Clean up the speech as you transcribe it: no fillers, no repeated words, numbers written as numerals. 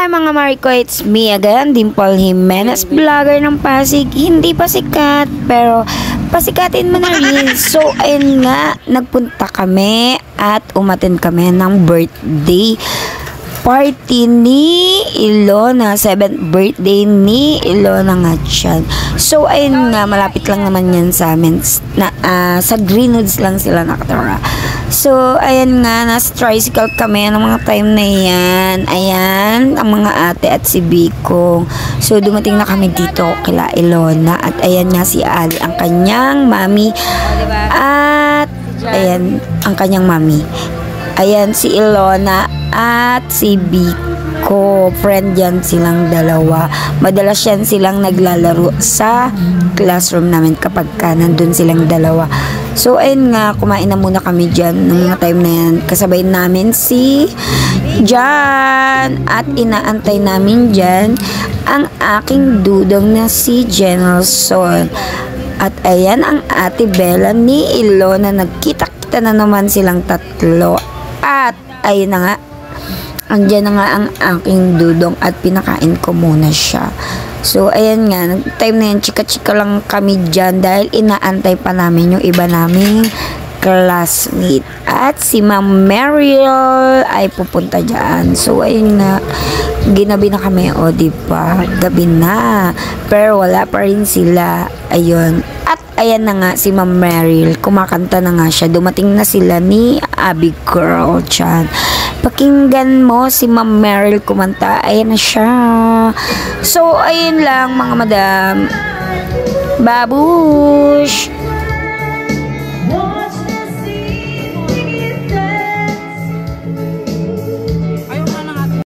Hi mga Mariko, it's me again, Dimple Jimenez, vlogger ng Pasig. Hindi pa sikat, pero pasikatin mo na rin. So, ayun nga, nagpunta kami at umattend kami ng birthday party ni Ilona, 7th birthday ni Ilona nga dyan. So, ayun nga, malapit lang naman yan sa amin. Sa Greenwoods lang sila nakatara. So, ayan nga, nasa tricycle kami ng mga time na yan. Ayan, ang mga ate at si Biko. So, dumating na kami dito kila Ilona. At ayan nga si Ali, ang kanyang mami. At, ayan, ang kanyang mami. Ayan, si Ilona at si Biko. Friend yan silang dalawa. Madalas yan silang naglalaro sa classroom namin kapag ka nandun silang dalawa. So, ayun nga, kumain na muna kami dyan nung mga time na yan. Kasabay namin si Jan. At inaantay namin dyan ang aking dudong na si Jenelson. At ayan ang ate Bella ni Ilona. Nagkita-kita na naman silang tatlo. At ayun na nga, andyan na nga ang aking dudong at pinakain ko muna siya. So, ayan nga, time na yan, chika-chika lang kami dyan dahil inaantay pa namin yung iba naming classmate. At si Ma'am Mariel ay pupunta dyan. So, ayun nga, ginabi na kami, o diba, gabi na. Pero wala pa rin sila. Ayun. At ayan na nga, si Ma'am Mariel, kumakanta na nga siya. Dumating na sila ni Abby Girl dyan. Pakinggan mo si Ma'am Mariel kumanta. Ayan na siya. So, ayun lang mga madam. Babush!